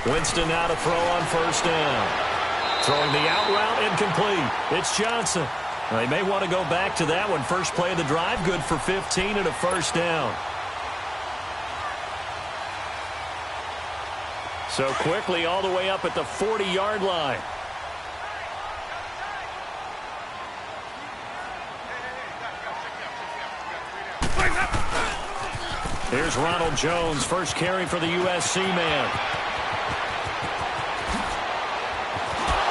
Winston now to throw on first down. Throwing the out route incomplete. It's Johnson. They may want to go back to that one. First play of the drive, good for 15 and a first down. So quickly all the way up at the 40-yard line. Here's Ronald Jones, first carry for the USC man.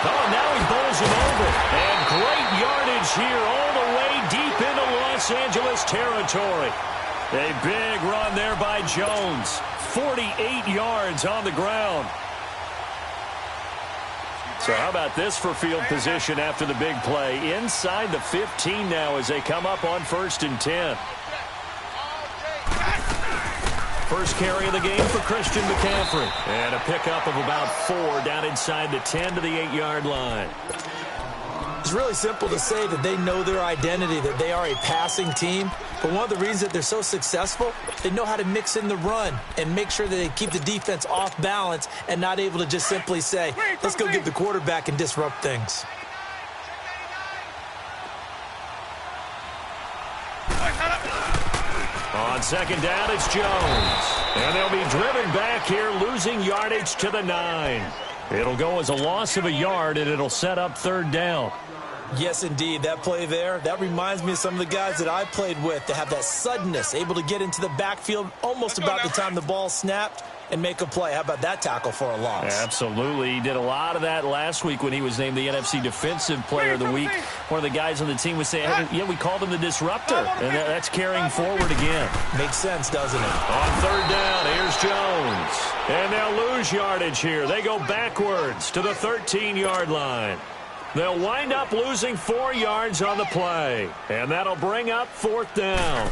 Oh, now he bowls him over. And great yardage here all the way deep into Los Angeles territory. A big run there by Jones. 48 yards on the ground. So how about this for field position after the big play? Inside the 15 now as they come up on 1st and 10. First carry of the game for Christian McCaffrey. And a pickup of about 4 down inside the 10 to the 8-yard line. It's really simple to say that they know their identity, that they are a passing team. But one of the reasons that they're so successful, they know how to mix in the run and make sure that they keep the defense off balance and not able to just simply say, let's go get the quarterback and disrupt things. On second down, it's Jones. And they'll be driven back here, losing yardage to the 9. It'll go as a loss of a yard, and it'll set up 3rd down. Yes, indeed. That play there, that reminds me of some of the guys that I played with that have that suddenness, able to get into the backfield almost about the time the ball snapped and make a play. How about that tackle for a loss? Absolutely. He did a lot of that last week when he was named the NFC Defensive Player of the Week. One of the guys on the team would say, yeah, we called him the disruptor. And that's carrying forward again. Makes sense, doesn't it? On 3rd down, here's Jones. And they'll lose yardage here. They go backwards to the 13-yard line. They'll wind up losing 4 yards on the play. And that'll bring up 4th down.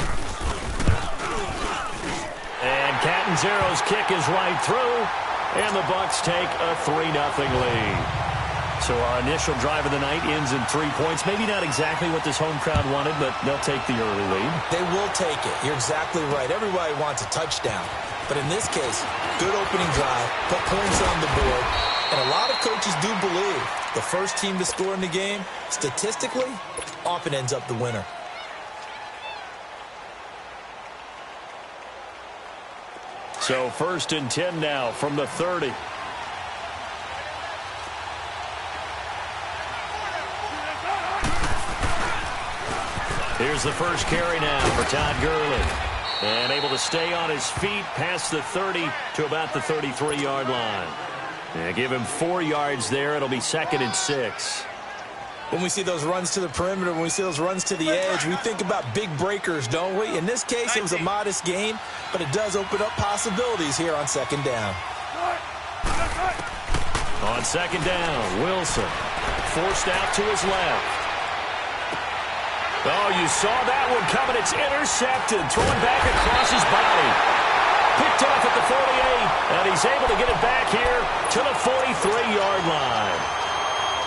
And Catanzaro's kick is right through, and the Bucs take a 3-0 lead. So our initial drive of the night ends in 3 points. Maybe not exactly what this home crowd wanted, but they'll take the early lead. They will take it. You're exactly right. Everybody wants a touchdown. But in this case, good opening drive, put points on the board, and a lot of coaches do believe the first team to score in the game, statistically, often ends up the winner. So 1st and 10 now from the 30. Here's the first carry now for Todd Gurley. And able to stay on his feet past the 30 to about the 33-yard line. And give him 4 yards there. It'll be 2nd and 6. When we see those runs to the perimeter, when we see those runs to the edge, we think about big breakers, don't we? In this case, it was a modest gain, but it does open up possibilities here on 2nd down. On 2nd down, Wilson forced out to his left. Oh, you saw that one coming. It's intercepted, throwing back across his body. Picked off at the 48, and he's able to get it back here to the 43-yard line.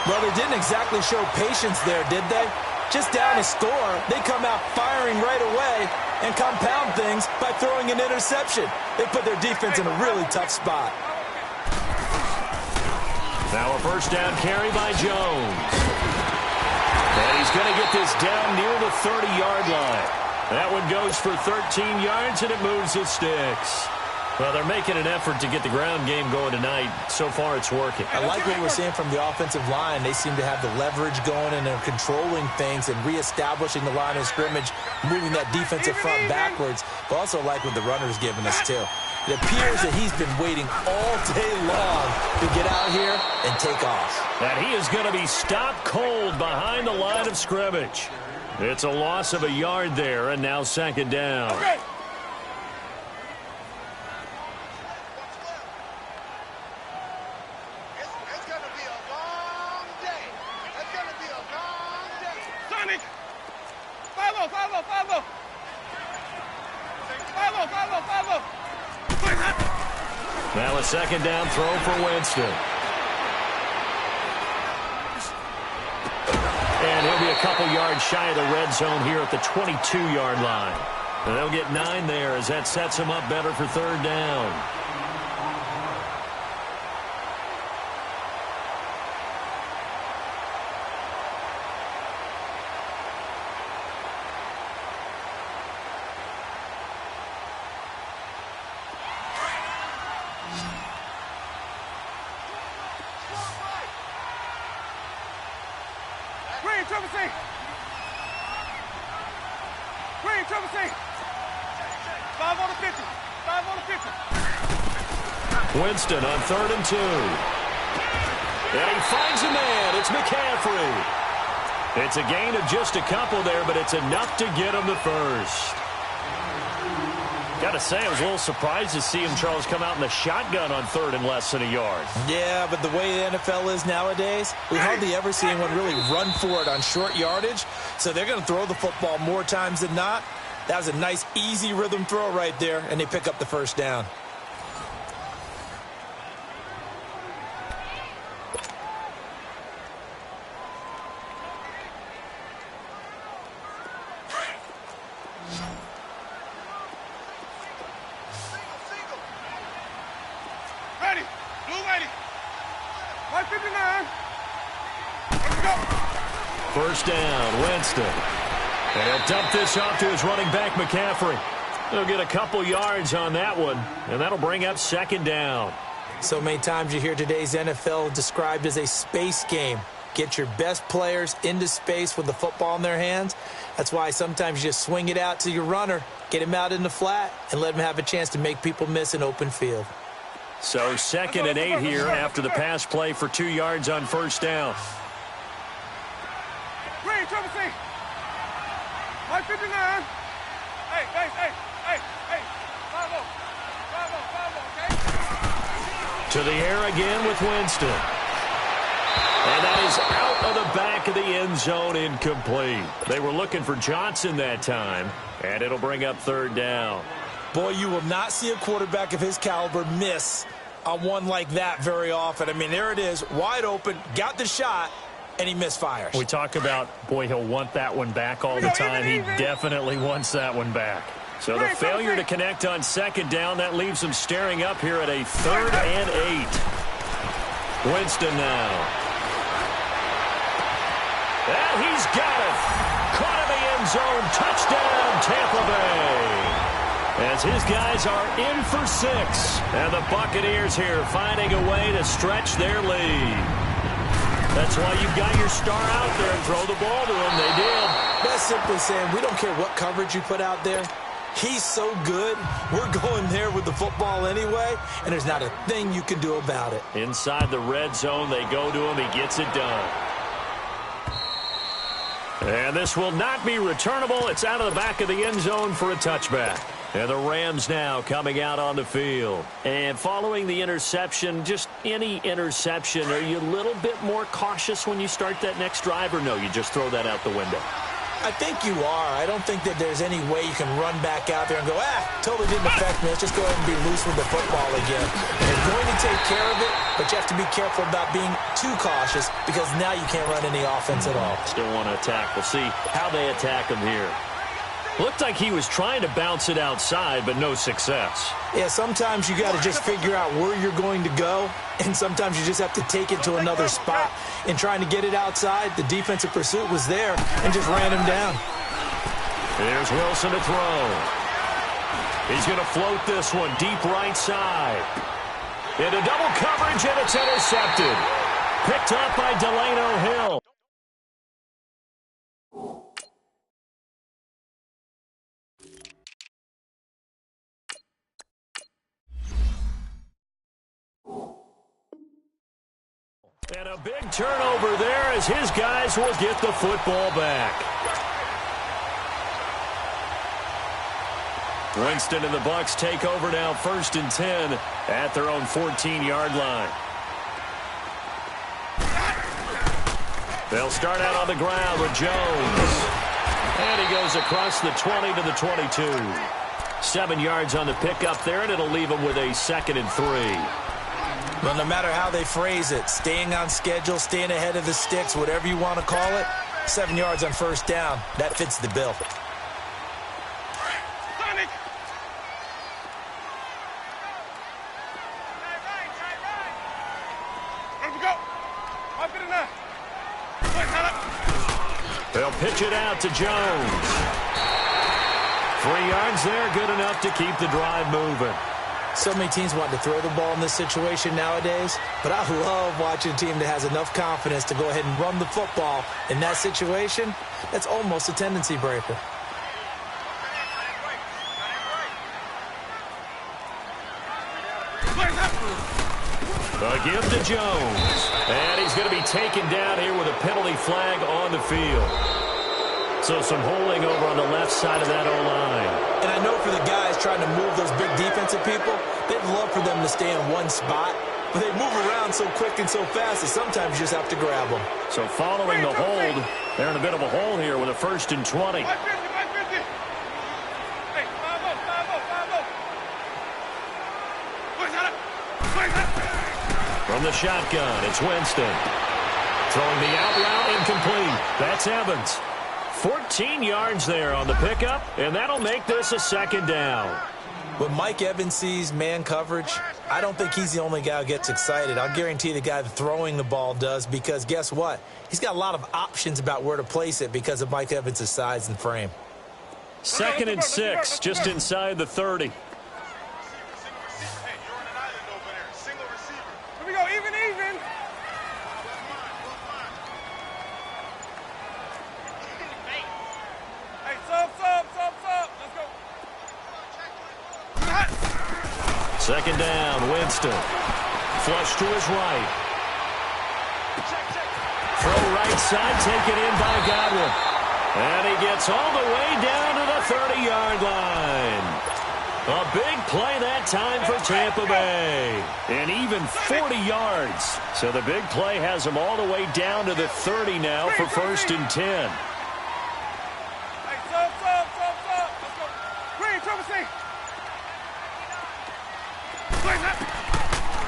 Well, they didn't exactly show patience there, did they? Just down a score, they come out firing right away and compound things by throwing an interception. They put their defense in a really tough spot. Now a first down carry by Jones. And he's going to get this down near the 30-yard line. That one goes for 13 yards, and it moves the sticks. Well, they're making an effort to get the ground game going tonight. So far, it's working. I like what we're seeing from the offensive line. They seem to have the leverage going, and they're controlling things and reestablishing the line of scrimmage, moving that defensive front backwards. But also like what the runner's giving us, too. It appears that he's been waiting all day long to get out here and take off. And he is going to be stopped cold behind the line of scrimmage. It's a loss of a yard there, and now 2nd down. Now a 2nd down throw for Winston. And he'll be a couple yards shy of the red zone here at the 22-yard line. And they'll get 9 there as that sets them up better for third down. Winston on 3rd and 2. And he finds a man. It's McCaffrey. It's a gain of just a couple there, but it's enough to get him the first. Got to say, I was a little surprised to see him, Charles, come out in the shotgun on 3rd and less than a yard. Yeah, but the way the NFL is nowadays, we hardly ever see anyone really run for it on short yardage. So they're going to throw the football more times than not. That was a nice, easy rhythm throw right there, and they pick up the first down. First down, Winston. And he'll dump this off to his running back, McCaffrey. He'll get a couple yards on that one, and that'll bring up 2nd down. So many times you hear today's NFL described as a space game. Get your best players into space with the football in their hands. That's why sometimes you just swing it out to your runner, get him out in the flat, and let him have a chance to make people miss an open field. So 2nd and 8 here after the pass play for 2 yards on first down. Green, Trevor C. 159. Hey. 5-0, okay? To the air again with Winston. And that is out of the back of the end zone, incomplete. They were looking for Johnson that time, and it'll bring up 3rd down. Boy, you will not see a quarterback of his caliber miss on one like that very often. I mean, there it is, wide open, got the shot, and he misfires. We talk about, boy, he'll want that one back all the time. He definitely wants that one back. So the failure to connect on 2nd down, that leaves him staring up here at a 3rd and 8. Winston now. And he's got it. Caught in the end zone. Touchdown, Tampa Bay. As his guys are in for 6. And the Buccaneers here finding a way to stretch their lead. That's why you've got your star out there and throw the ball to him. They did. That's simply saying we don't care what coverage you put out there. He's so good, we're going there with the football anyway, and there's not a thing you can do about it. Inside the red zone, they go to him. He gets it done. And this will not be returnable. It's out of the back of the end zone for a touchback. And the Rams now coming out on the field. And following the interception, just any interception, are you a little bit more cautious when you start that next drive, or no, you just throw that out the window? I think you are. I don't think that there's any way you can run back out there and go, totally didn't affect me. Let's just go ahead and be loose with the football again. They're going to take care of it, but you have to be careful about being too cautious because now you can't run any offense at all. Still want to attack. We'll see how they attack him here. Looked like he was trying to bounce it outside, but no success. Yeah, sometimes you got to just figure out where you're going to go, and sometimes you just have to take it to another spot. In trying to get it outside, the defensive pursuit was there and just ran him down. Here's Wilson to throw. He's going to float this one deep right side. Into double coverage, and it's intercepted. Picked up by Delano Hill. And a big turnover there as his guys will get the football back. Winston and the Bucs take over now, 1st and 10 at their own 14-yard line. They'll start out on the ground with Jones. And he goes across the 20 to the 22. 7 yards on the pickup there, and it'll leave him with a 2nd and 3. Well, no matter how they phrase it, staying on schedule, staying ahead of the sticks, whatever you want to call it, 7 yards on first down, that fits the bill. They'll pitch it out to Jones. 3 yards there, good enough to keep the drive moving. So many teams want to throw the ball in this situation nowadays, but I love watching a team that has enough confidence to go ahead and run the football in that situation. That's almost a tendency breaker. A give to Jones. And he's going to be taken down here with a penalty flag on the field. So some holding over on the left side of that O-line. And I know for the guys trying to move those big defensive people, they'd love for them to stay in one spot. But they move around so quick and so fast that sometimes you just have to grab them. So following the hold, they're in a bit of a hole here with a 1st and 20. From the shotgun, it's Winston. Throwing the out route incomplete. That's Evans. 14 yards there on the pickup, and that'll make this a 2nd down. When Mike Evans sees man coverage, I don't think he's the only guy who gets excited. I'll guarantee the guy throwing the ball does, because guess what? He's got a lot of options about where to place it because of Mike Evans' size and frame. 2nd and 6, just inside the 30. Second down, Winston. Flush to his right. Throw right side, taken in by Godwin. And he gets all the way down to the 30-yard line. A big play that time for Tampa Bay. And even 40 yards. So the big play has him all the way down to the 30 now for 1st and 10.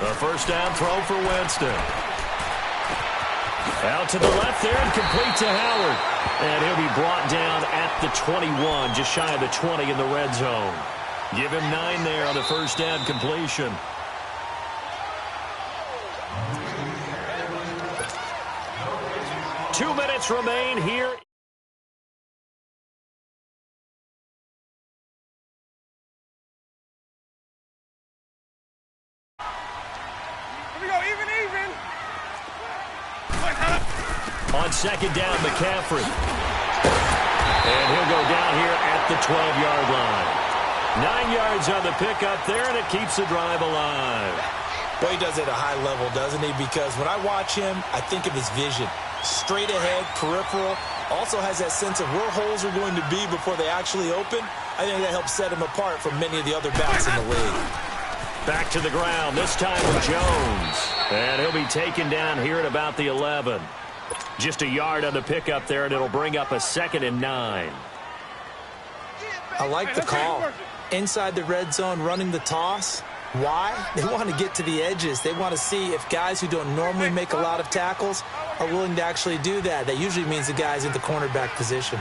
A 1st down throw for Winston. Out to the left there and complete to Howard. And he'll be brought down at the 21, just shy of the 20 in the red zone. Give him 9 there on the 1st down completion. Two minutes remain here. On 2nd down, McCaffrey. And he'll go down here at the 12-yard line. 9 yards on the pickup there, and it keeps the drive alive. Well, he does it at a high level, doesn't he? Because when I watch him, I think of his vision. Straight ahead, peripheral. Also has that sense of where holes are going to be before they actually open. I think that helps set him apart from many of the other backs in the league. Back to the ground, this time with Jones. And he'll be taken down here at about the 11. Just a yard on the pickup there, and it'll bring up a 2nd and 9. I like the call. Inside the red zone, running the toss. Why? They want to get to the edges. They want to see if guys who don't normally make a lot of tackles are willing to actually do that. That usually means the guy's in the cornerback position.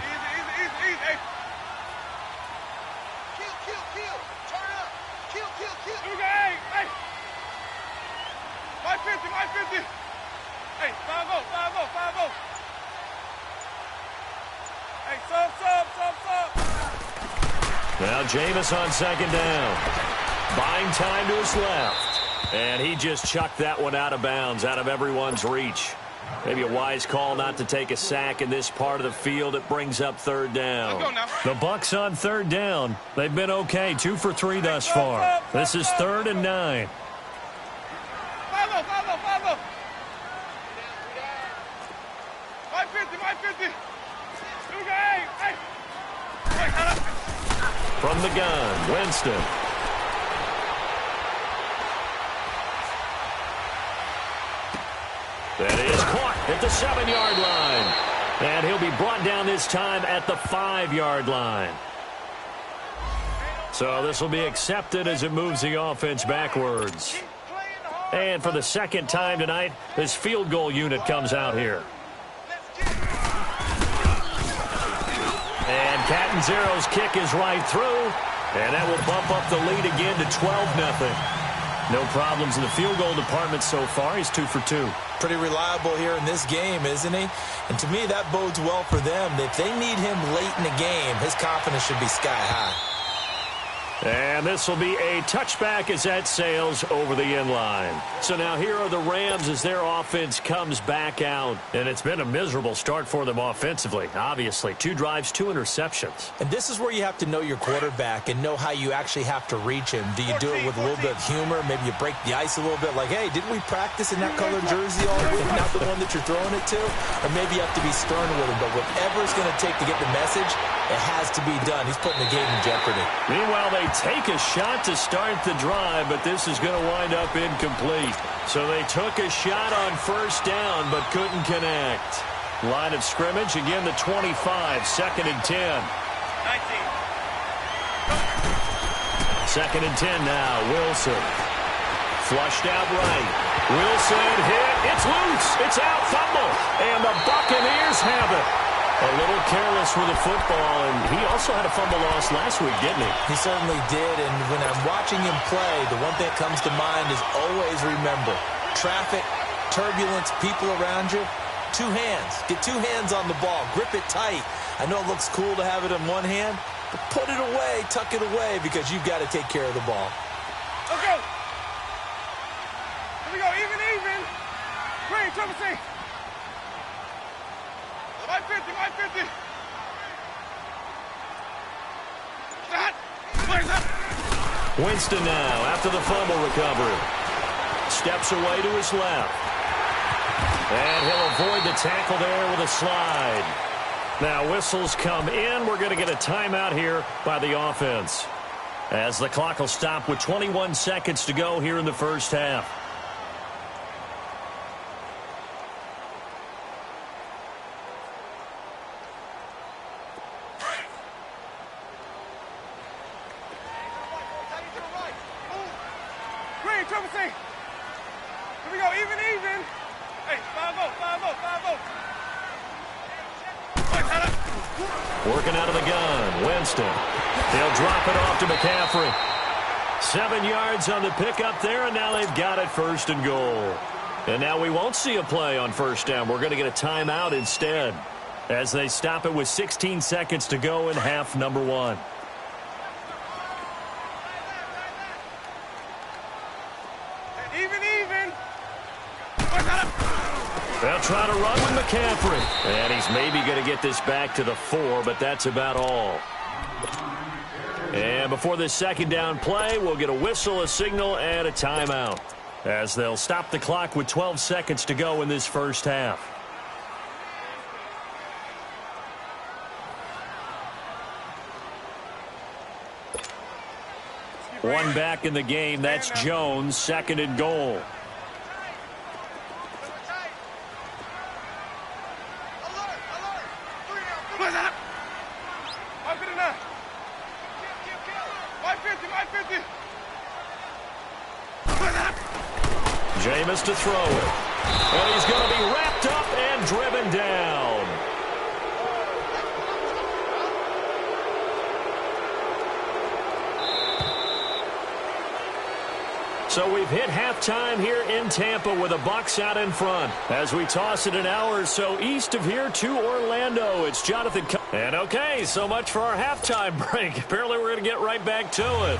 Now Jameis on 2nd down. Buying time to his left. And he just chucked that one out of bounds, out of everyone's reach. Maybe a wise call not to take a sack in this part of the field. It brings up 3rd down. The Bucs on 3rd down. They've been okay, 2 for 3 thus far. This is 3rd and 9. From the gun, Winston. That is caught at the 7-yard line. And he'll be brought down this time at the 5-yard line. So this will be accepted as it moves the offense backwards. And for the 2nd time tonight, this field goal unit comes out here. And Catanzaro's kick is right through. And that will bump up the lead again to 12-0. No problems in the field goal department so far. He's 2 for 2. Pretty reliable here in this game, isn't he? And to me, that bodes well for them. If they need him late in the game, his confidence should be sky high. And this will be a touchback as that sails over the end line. So now here are the Rams as their offense comes back out. And it's been a miserable start for them offensively, obviously. 2 drives, 2 interceptions. And this is where you have to know your quarterback and know how you actually have to reach him. Do you do it with a little bit of humor? Maybe you break the ice a little bit like, hey, didn't we practice in that colored jersey all week, not the one that you're throwing it to? Or maybe you have to be stern with him. But whatever it's going to take to get the message, it has to be done. He's putting the game in jeopardy. Meanwhile, they take a shot to start the drive, but this is going to wind up incomplete. So they took a shot on first down, but couldn't connect. Line of scrimmage, again the 25, 2nd and 10. 19. 2nd and 10 now, Wilson. Flushed out right. Wilson hit. It's loose. It's out. Fumble. And the Buccaneers have it. A little careless with the football, and he also had a fumble loss last week, didn't he? He certainly did, and when I'm watching him play, the one thing that comes to mind is always remember, traffic, turbulence, people around you, 2 hands. Get 2 hands on the ball. Grip it tight. I know it looks cool to have it in one hand, but put it away, tuck it away, because you've got to take care of the ball. Let's go. Here we go. Even. Green, trouble C. 550. Shot. Where's that? Winston now, after the fumble recovery. Steps away to his left. And he'll avoid the tackle there with a slide. Now whistles come in. We're going to get a timeout here by the offense, as the clock will stop with 21 seconds to go here in the first half. Trouble C. Here we go. Even. Hey, 5-0. Working out of the gun. Winston. They'll drop it off to McCaffrey. 7 yards on the pickup there, and now they've got it 1st and goal. And now we won't see a play on first down. We're going to get a timeout instead, as they stop it with 16 seconds to go in half number 1. They'll try to run with McCaffrey. And he's maybe going to get this back to the 4, but that's about all. And before this 2nd down play, we'll get a whistle, a signal, and a timeout, as they'll stop the clock with 12 seconds to go in this first half. One back in the game. That's Jones, 2nd and goal. Jameis to throw it. And he's going to be wrapped up and driven down. So we've hit halftime here in Tampa with the Bucs out in front, as we toss it an hour or so east of here to Orlando. It's Jonathan. And okay, so much for our halftime break. Apparently we're going to get right back to it.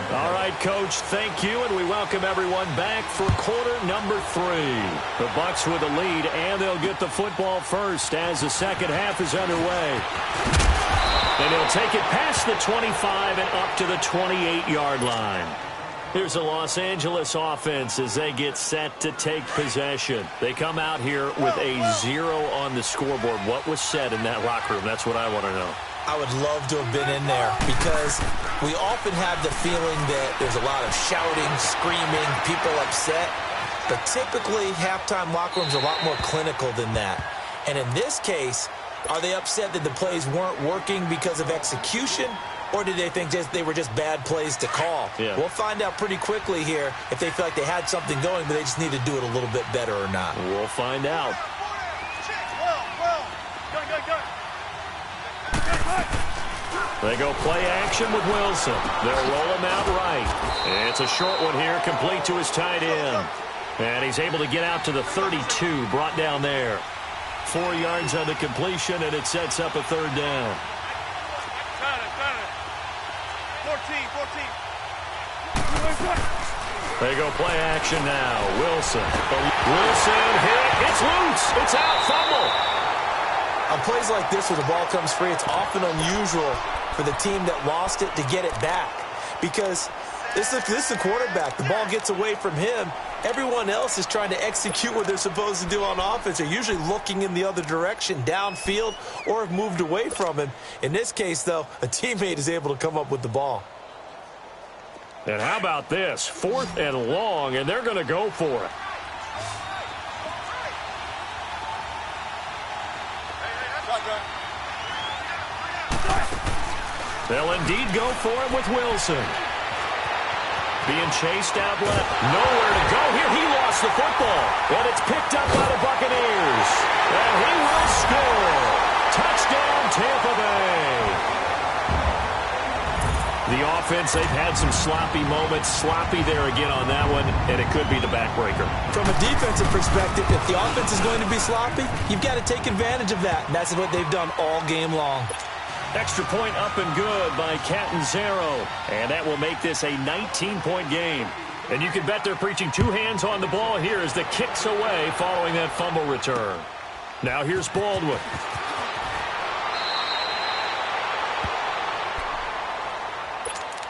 All right, Coach, thank you, and we welcome everyone back for quarter number 3. The Bucs with the lead, and they'll get the football first as the second half is underway. And he'll take it past the 25 and up to the 28-yard line. Here's the Los Angeles offense as they get set to take possession. They come out here with a 0 on the scoreboard. What was said in that locker room? That's what I want to know. I would love to have been in there, because we often have the feeling that there's a lot of shouting, screaming, people upset. But typically, halftime locker rooms are a lot more clinical than that. And in this case, are they upset that the plays weren't working because of execution, or did they think they were just bad plays to call? Yeah. We'll find out pretty quickly here if they feel like they had something going, but they just need to do it a little bit better or not. We'll find out. They go play action with Wilson. They'll roll him out right. It's a short one here, complete to his tight end. And he's able to get out to the 32, brought down there. 4 yards on the completion, and it sets up a third down. 14. They go play action now. Wilson hit. It's loose. It's out. Fumble. On plays like this where the ball comes free, it's often unusual for the team that lost it to get it back. Because this is the quarterback. The ball gets away from him. Everyone else is trying to execute what they're supposed to do on offense. They're usually looking in the other direction, downfield, or have moved away from him. In this case, though, a teammate is able to come up with the ball. And how about this? 4th and long, and they're going to go for it. They'll indeed go for it with Wilson. Being chased out left. Nowhere to go here. He lost the football. And it's picked up by the Buccaneers. And he will score. Touchdown, Tampa Bay. The offense, they've had some sloppy moments. Sloppy there again on that one, and it could be the backbreaker. From a defensive perspective, if the offense is going to be sloppy, you've got to take advantage of that. And that's what they've done all game long. Extra point up and good by Catanzaro. And that will make this a 19-point game. And you can bet they're preaching 2 hands on the ball here as the kick's away following that fumble return. Now here's Baldwin.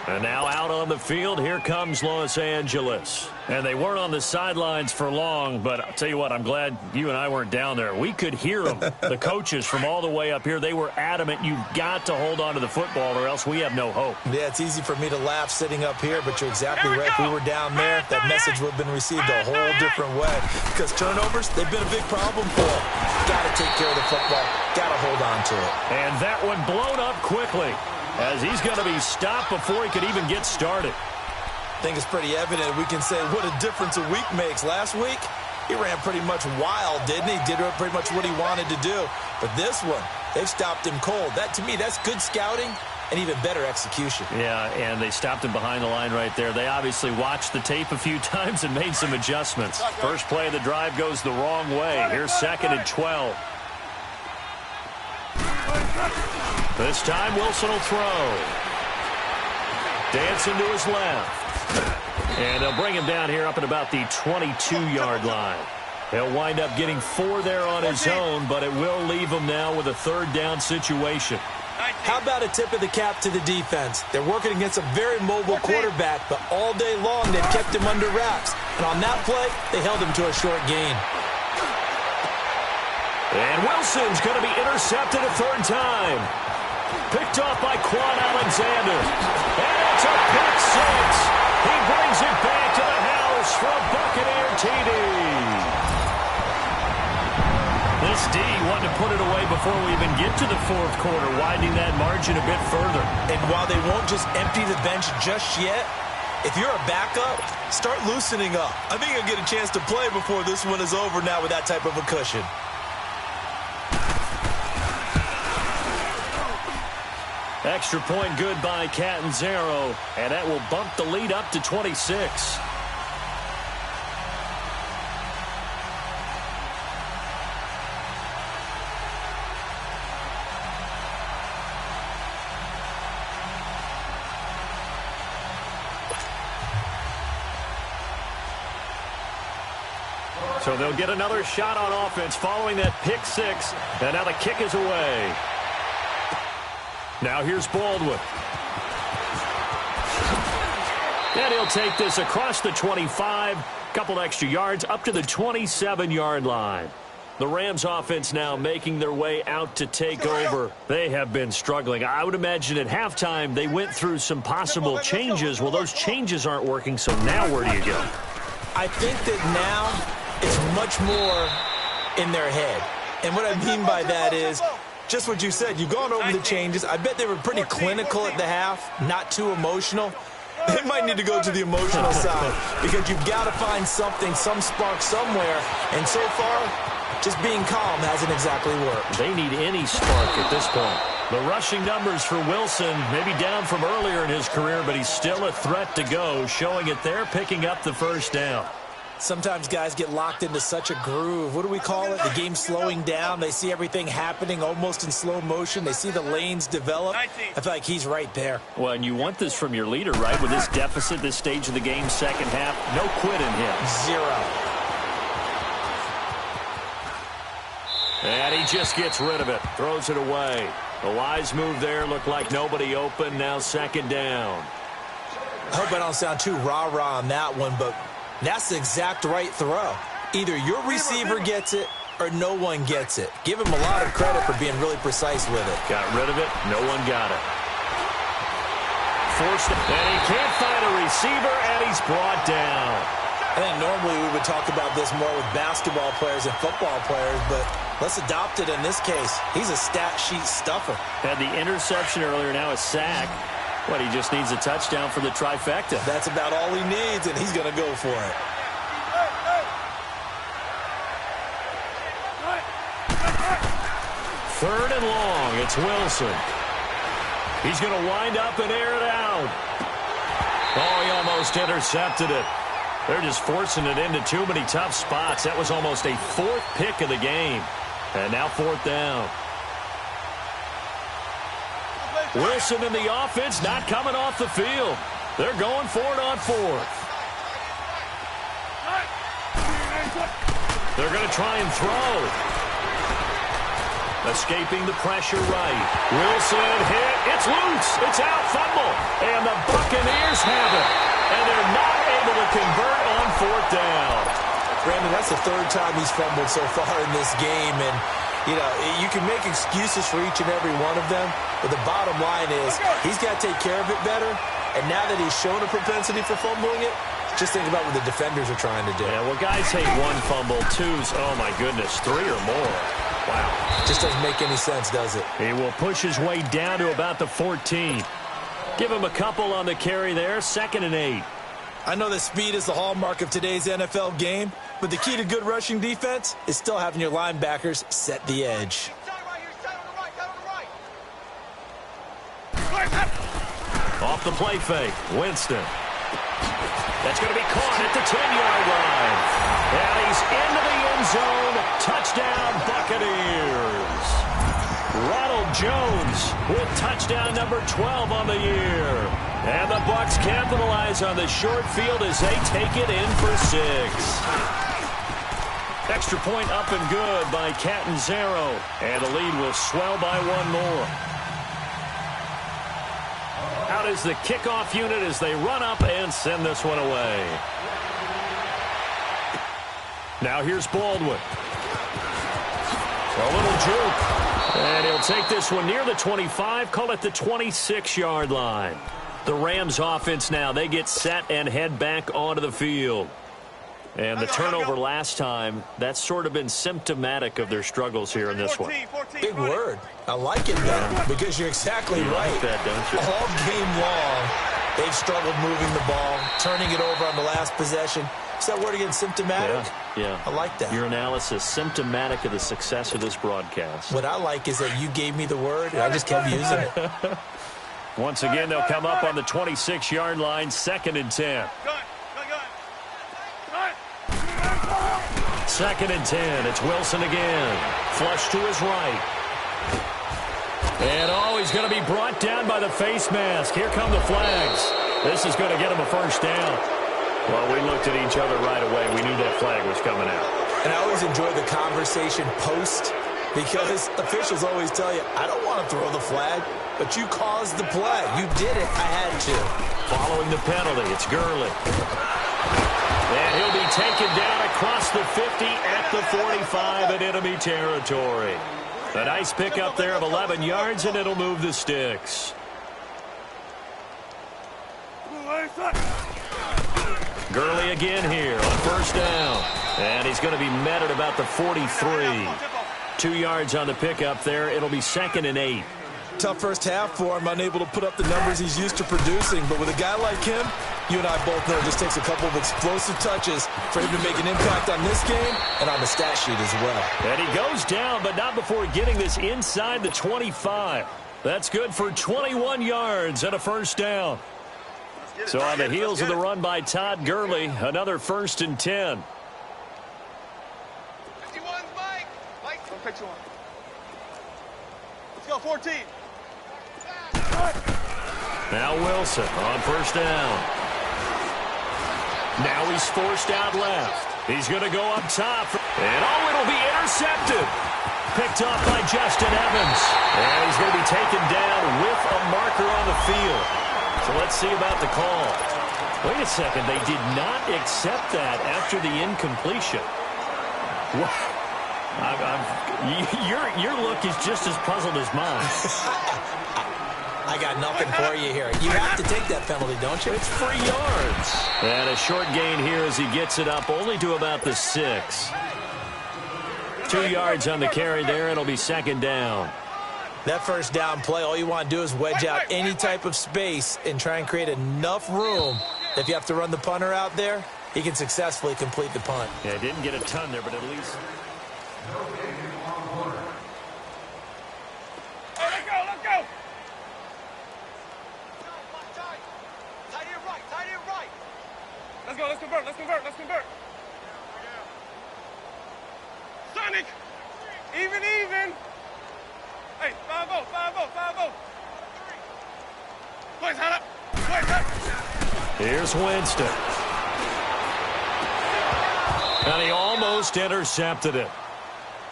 And now out on the field, here comes Los Angeles. And they weren't on the sidelines for long, but I'll tell you what, I'm glad you and I weren't down there. We could hear them. The coaches from all the way up here, they were adamant, you've got to hold on to the football or else we have no hope. Yeah, it's easy for me to laugh sitting up here, but you're exactly right. If we were down there, that message would have been received a whole different way. Because turnovers, they've been a big problem for them. Got to take care of the football. Got to hold on to it. And that one blown up quickly, as he's going to be stopped before he could even get started. I think it's pretty evident we can say what a difference a week makes. Last week, he ran pretty much wild, didn't he? Did pretty much what he wanted to do. But this one, they've stopped him cold. That, to me, that's good scouting and even better execution. Yeah, and they stopped him behind the line right there. They obviously watched the tape a few times and made some adjustments. First play of the drive goes the wrong way. Here's 2nd and 12. This time, Wilson will throw. Dancing to his left. And they'll bring him down here up at about the 22-yard line. He'll wind up getting 4 there on his own, but it will leave him now with a 3rd down situation. How about a tip of the cap to the defense? They're working against a very mobile quarterback, but all day long they've kept him under wraps. And on that play, they held him to a short gain. And Wilson's going to be intercepted a 3rd time. Picked off by Quan Alexander. And it's a pick 6. He brings it back to the house for a Buccaneer TD. This D wanted to put it away before we even get to the 4th quarter, widening that margin a bit further. And while they won't just empty the bench just yet, if you're a backup, start loosening up. I think you'll get a chance to play before this one is over now with that type of a cushion. Extra point good by Catanzaro, and that will bump the lead up to 26. So they'll get another shot on offense following that pick 6, and now the kick is away. Now here's Baldwin. And he'll take this across the 25, couple extra yards up to the 27-yard line. The Rams offense now making their way out to take over. They have been struggling. I would imagine at halftime they went through some possible changes. Well, those changes aren't working, so now where do you go? I think that now it's much more in their head. And what I mean by that is just what you said. You've gone over the changes. I bet they were pretty clinical at the half, not too emotional. They might need to go to the emotional side because you've got to find something, some spark somewhere. And so far, Just being calm hasn't exactly worked. They need any spark at this point. The rushing numbers for Wilson, maybe down from earlier in his career, but he's still a threat to go, showing it there, picking up the first down. Sometimes guys get locked into such a groove. What do we call it? The game slowing down. They see everything happening almost in slow motion. They see the lanes develop. I feel like he's right there. Well, and you want this from your leader, right? With this deficit, this stage of the game, second half, no quit in him. Zero. And he just gets rid of it, throws it away. A wise move there, looked like nobody open, now second down. I hope I don't sound too rah-rah on that one, but that's the exact right throw. Either your receiver gets it or no one gets it. Give him a lot of credit for being really precise with it. Got rid of it, no one got it. Forced it, and he can't find a receiver, and he's brought down. I think normally we would talk about this more with basketball players and football players, but let's adopt it in this case. He's a stat sheet stuffer. Had the interception earlier, now a sack. But he just needs a touchdown for the trifecta. That's about all he needs, and he's going to go for it. Third and long, it's Wilson. He's going to wind up and air it out. Oh, he almost intercepted it. They're just forcing it into too many tough spots. That was almost a fourth pick of the game. And now fourth down. Wilson and the offense not coming off the field. They're going for it on fourth. They're going to try and throw. Escaping the pressure right. Wilson hit. It's loose. It's out. Fumble. And the Buccaneers have it. And they're not able to convert on fourth down. Brandon, that's the third time he's fumbled so far in this game. And, you know, you can make excuses for each and every one of them. But the bottom line is he's got to take care of it better. And now that he's shown a propensity for fumbling it, just think about what the defenders are trying to do. Yeah, well, guys hate one fumble, twos, oh, my goodness, three or more. Wow. Just doesn't make any sense, does it? He will push his way down to about the 14. Give him a couple on the carry there, 2nd and 8. I know that speed is the hallmark of today's NFL game, but the key to good rushing defense is still having your linebackers set the edge. Off the play fake, Winston. That's going to be caught at the 10-yard line. And he's into the end zone. Touchdown, Buccaneers. Ronald Jones with touchdown number 12 on the year. And the Bucs capitalize on the short field as they take it in for 6. Extra point up and good by Catanzaro. And the lead will swell by one more. Out is the kickoff unit as they run up and send this one away. Now here's Baldwin. A little juke. And he'll take this one near the 25, call it the 26-yard line. The Rams offense now, they get set and head back onto the field. And the turnover last time, that's sort of been symptomatic of their struggles here in this one. Big word. I like it, though, because you're exactly right. Like that, don't you? All game long, they've struggled moving the ball, turning it over on the last possession. Is that word again, symptomatic? Yeah. I like that. Your analysis, symptomatic of the success of this broadcast. What I like is that you gave me the word, and I just kept using it. Once again, they'll come up on the 26-yard line, 2nd and 10. 2nd and 10. It's Wilson again. Flush to his right. And, he's going to be brought down by the face mask. Here come the flags. This is going to get him a first down. Well, we looked at each other right away. We knew that flag was coming out. And I always enjoy the conversation post because officials always tell you, I don't want to throw the flag, but you caused the play. You did it. I had to. Following the penalty, it's Gurley. And he'll be taken down across the 50 at the 45 in enemy territory. A nice pickup there of 11 yards, and it'll move the sticks. Gurley again here on first down. And he's going to be met at about the 43. 2 yards on the pickup there. It'll be 2nd and 8. Tough first half for him, unable to put up the numbers he's used to producing. But with a guy like him, You and I both know it just takes a couple of explosive touches for him to make an impact on this game and on the stat sheet as well. And he goes down, but not before getting this inside the 25. That's good for 21 yards and a first down. So on the heels of the run by Todd Gurley, another 1st and 10. 51, Mike. Mike, don't catch you on. Let's go, 14. Now Wilson on 1st down. Now he's forced out left. He's going to go up top. And it'll be intercepted. Picked off by Justin Evans. And he's going to be taken down with a marker on the field. So let's see about the call. Wait a second. They did not accept that after the incompletion. Your look is just as puzzled as mine. I got nothing for you here. You have to take that penalty, don't you? It's 3 yards. And a short gain here as he gets it up only to about the 6. 2 yards on the carry there. It'll be 2nd down. That first down play, all you want to do is wedge out any type of space and try and create enough room. If you have to run the punter out there, he can successfully complete the punt. Yeah, didn't get a ton there, but at least... Let's go, let's go. Let's go, let's convert, let's convert, let's convert. Sonic, even. Hey, 5-0, 5-0, 5-0. Boys, head up, boys, up. Here's Winston. And he almost intercepted it.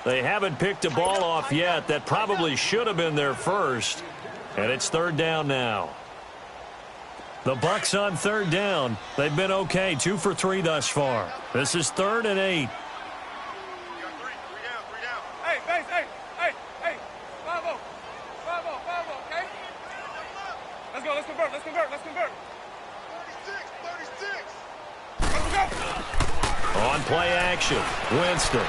They haven't picked a ball off yet. That probably should have been their first. And it's 3rd down now. The Bucks on 3rd down. They've been okay, 2 for 3 thus far. This is 3rd and 8. Three down. Hey, base, hey. 5-0, okay? Let's go, let's convert. 36. Let's go. On play action, Winston.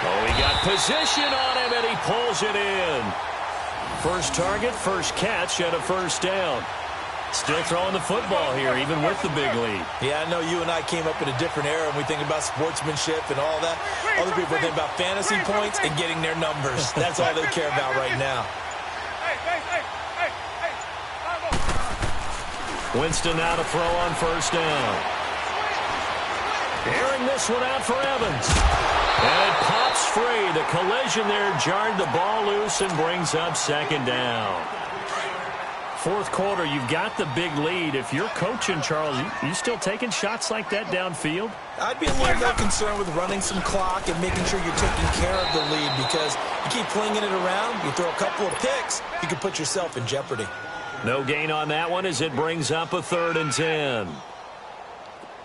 Oh, he got position on him, and he pulls it in. First target, first catch, and a first down. Still throwing the football here, even with the big lead. Yeah, I know you and I came up in a different era, and we think about sportsmanship and all that. Other people think about fantasy points and getting their numbers. That's all they care about right now. Winston now to throw on first down. Airing this one out for Evans. And it pops free. The collision there jarred the ball loose and brings up 2nd down. 4th quarter, you've got the big lead. If you're coaching, Charles, you still taking shots like that downfield? I'd be a little more concerned with running some clock and making sure you're taking care of the lead, because you keep flinging it around, you throw a couple of picks, you can put yourself in jeopardy. No gain on that one as it brings up a 3rd and 10.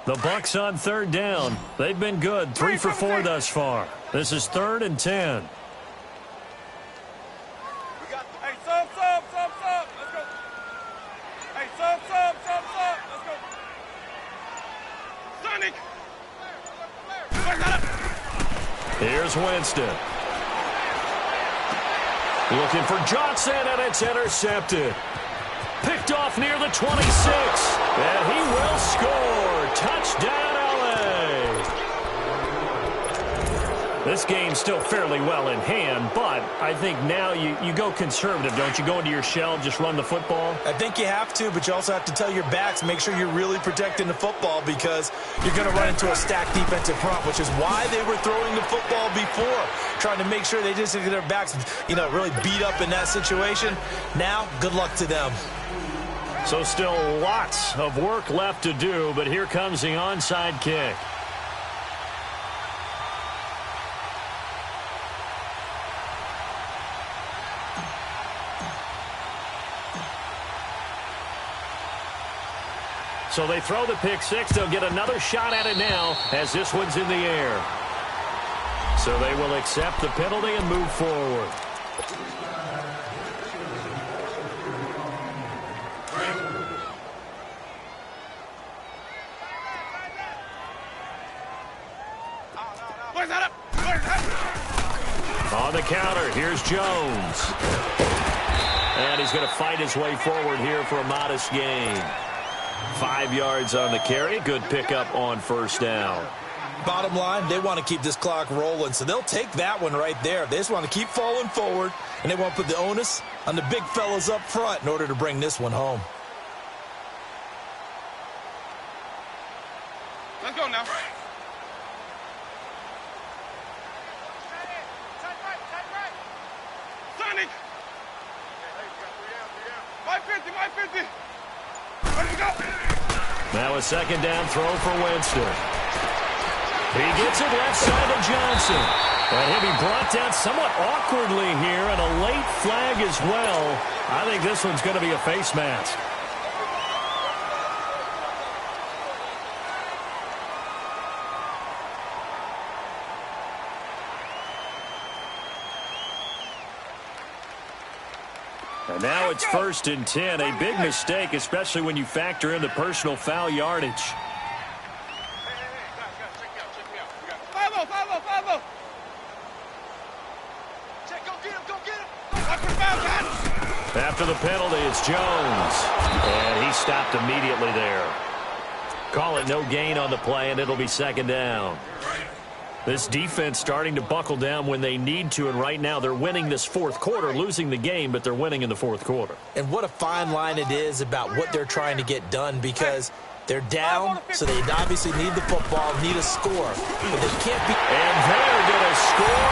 The Bucks on 3rd down. They've been good, 3 for 4 thus far. This is 3rd and 10. Hey, sub. Let's go. Hey, sub. Let's go. Sonic. Here's Winston. Looking for Johnson, and it's intercepted. Picked off near the 26. And he will score. Touchdown, L.A. This game's still fairly well in hand, but I think now you go conservative, don't you? Go into your shell, just run the football? I think you have to, but you also have to tell your backs, make sure you're really protecting the football, because you're going to run into a stacked defensive front, which is why they were throwing the football before, trying to make sure they just get their backs, really beat up in that situation. Now, good luck to them. So still lots of work left to do, but here comes the onside kick. So they throw the pick six. They'll get another shot at it now as this one's in the air. So they will accept the penalty and move forward. On the counter, here's Jones. And he's going to fight his way forward here for a modest gain. 5 yards on the carry. Good pickup on first down. Bottom line, they want to keep this clock rolling, so they'll take that one right there. They just want to keep falling forward, and they want to put the onus on the big fellas up front in order to bring this one home. Let's go now. Sonic! 550. Ready to go. Now a second down throw for Winston. He gets it left side to Johnson. And he'll be brought down somewhat awkwardly here, and a late flag as well. I think this one's going to be a face mask. And now it's 1st and 10. A big mistake, especially when you factor in the personal foul yardage. Check me out. 5-0. Check, go get him. Watch for foul, guys. After the penalty, it's Jones. And he stopped immediately there. Call it no gain on the play, and it'll be second down. This defense starting to buckle down when they need to, and right now they're winning this fourth quarter, losing the game, but they're winning in the fourth quarter. And what a fine line it is about what they're trying to get done, because they're down, so they obviously need the football, need a score, but they can't be. And they're going to score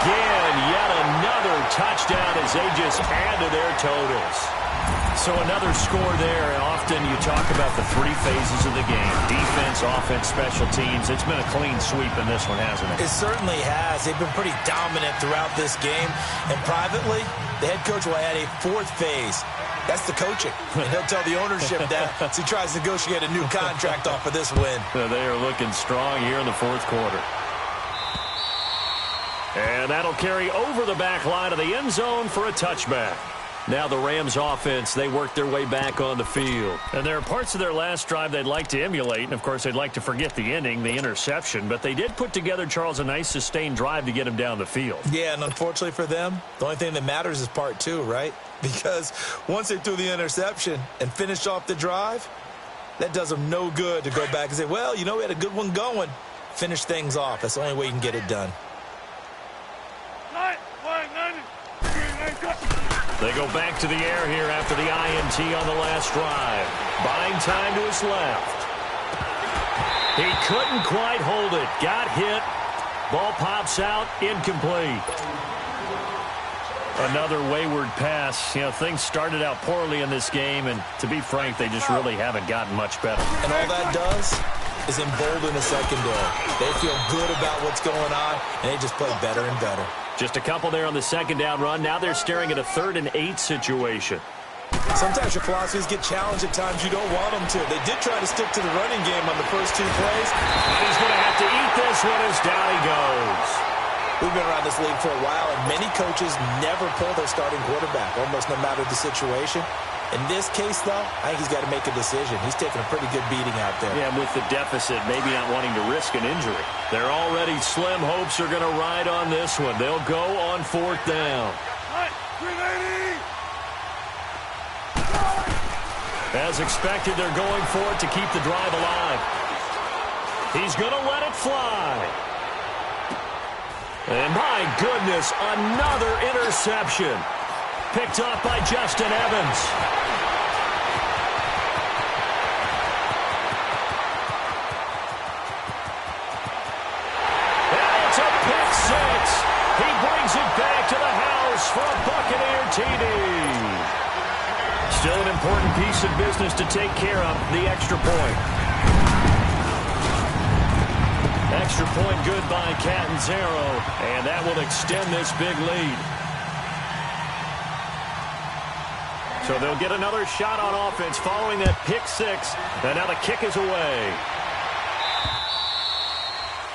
again. Yet another touchdown as they just add to their totals. So another score there, and often you talk about the three phases of the game: defense, offense, special teams. It's been a clean sweep in this one, hasn't it? It certainly has. They've been pretty dominant throughout this game. And privately, the head coach will add a fourth phase. That's the coaching. And he'll tell the ownership that as he tries to negotiate a new contract off of this win. They are looking strong here in the fourth quarter. And that'll carry over the back line of the end zone for a touchback. Now the Rams offense, they work their way back on the field. And there are parts of their last drive they'd like to emulate. And, of course, they'd like to forget the ending, the interception. But they did put together, Charles, a nice sustained drive to get him down the field. Yeah, and unfortunately for them, the only thing that matters is part two, right? Because once they threw the interception and finished off the drive, that does them no good to go back and say, well, you know, we had a good one going. Finish things off. That's the only way you can get it done. They go back to the air here after the INT on the last drive. Buying time to his left. He couldn't quite hold it. Got hit. Ball pops out. Incomplete. Another wayward pass. You know, things started out poorly in this game, and to be frank, they just really haven't gotten much better. And all that does is embolden the secondary. They feel good about what's going on, and they just play better and better. Just a couple there on the second down run. Now they're staring at a 3rd and 8 situation. Sometimes your philosophies get challenged at times you don't want them to. They did try to stick to the running game on the first 2 plays. And he's going to have to eat this one as down he goes. We've been around this league for a while, and many coaches never pull their starting quarterback, almost no matter the situation. In this case, though, I think he's got to make a decision. He's taking a pretty good beating out there. Yeah, with the deficit, maybe not wanting to risk an injury. Their already slim hopes are going to ride on this one. They'll go on 4th down. As expected, they're going for it to keep the drive alive. He's going to let it fly. And my goodness, another interception. Picked off by Justin Evans. And it's a pick 6. He brings it back to the house for a Buccaneer TD. Still an important piece of business to take care of, the extra point. Extra point good by Catanzaro, and that will extend this big lead. So they'll get another shot on offense following that pick 6, and now the kick is away.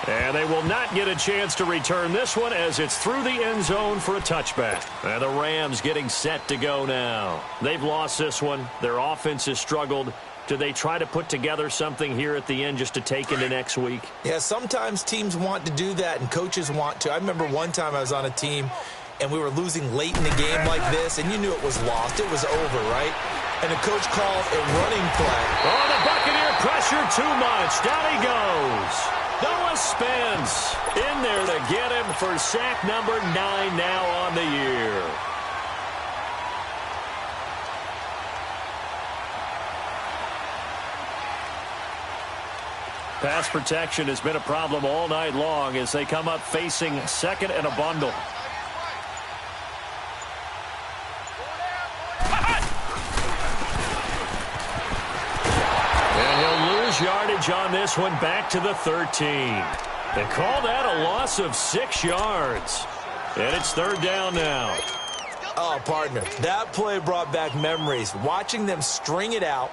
And they will not get a chance to return this one as it's through the end zone for a touchback. And the Rams getting set to go now. They've lost this one. Their offense has struggled. Do they try to put together something here at the end just to take into next week? Yeah, sometimes teams want to do that and coaches want to. I remember one time I was on a team and we were losing late in the game like this, and you knew it was lost. It was over, right? And the coach called a running play. Oh, the Buccaneer pressure too much. Down he goes. Noah Spence in there to get him for sack number 9 now on the year. Pass protection has been a problem all night long as they come up facing second and a bundle. And he'll lose yardage on this one, back to the 13. They call that a loss of 6 yards. And it's third down now. Oh, partner, that play brought back memories. Watching them string it out,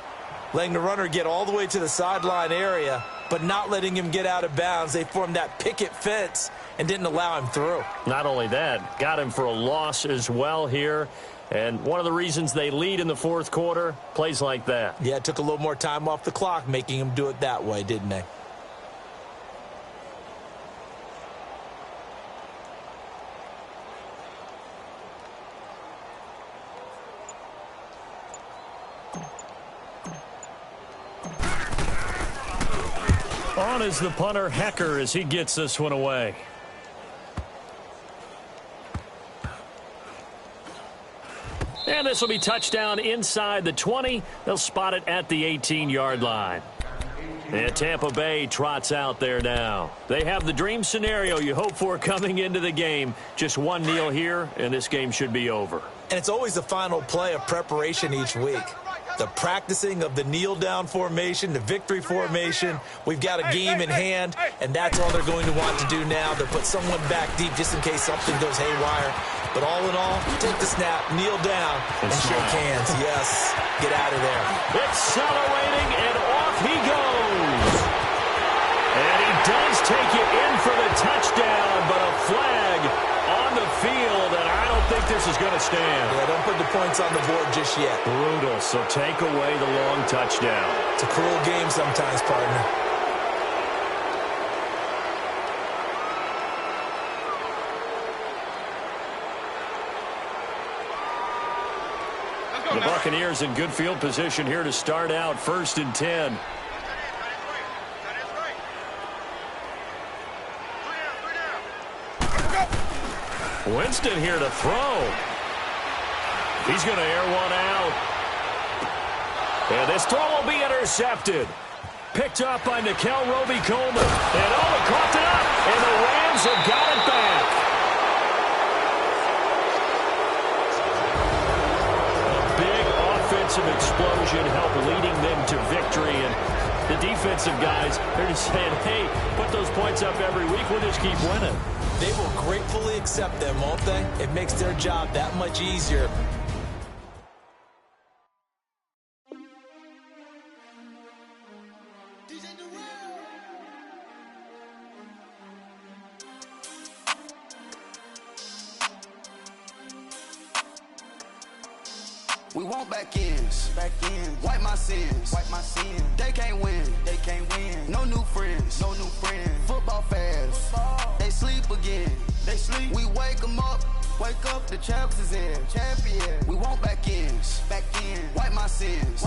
letting the runner get all the way to the sideline area, but not letting him get out of bounds. They formed that picket fence and didn't allow him through. Not only that, got him for a loss as well here. And one of the reasons they lead in the fourth quarter, plays like that. Yeah, it took a little more time off the clock, making him do it that way, didn't they? On is the punter, Hecker, as he gets this one away. And this will be touchdown inside the 20. They'll spot it at the 18-yard line. And Tampa Bay trots out there now. They have the dream scenario you hope for coming into the game. Just one kneel here, and this game should be over. And it's always the final play of preparation each week. The practicing of the kneel-down formation, the victory formation. We've got a game in hand, and that's all they're going to want to do now. They'll put someone back deep just in case something goes haywire. But all in all, take the snap, kneel down, and shake hands. Yes, get out of there. Accelerating, and off he goes. And he does take it in for the touchdown, but a flag on the field, and I don't think this is going to stand. Yeah, don't put the points on the board just yet. Brutal, so take away the long touchdown. It's a cruel game sometimes, partner. The Buccaneers in good field position here to start out, 1st and 10. Winston here to throw. He's going to air one out. And this throw will be intercepted. Picked up by Nikel Roby-Coleman. And coughed it up. And the Rams have got it back. Offensive explosion help leading them to victory, and the defensive guys, they're just saying, hey, put those points up every week, we'll just keep winning. They will gratefully accept them, won't they? It makes their job that much easier. We want back ends, wipe my sins, They can't win, No new friends, Football fans, they sleep again, We wake them up, the champs is in, We want back ends, wipe my sins.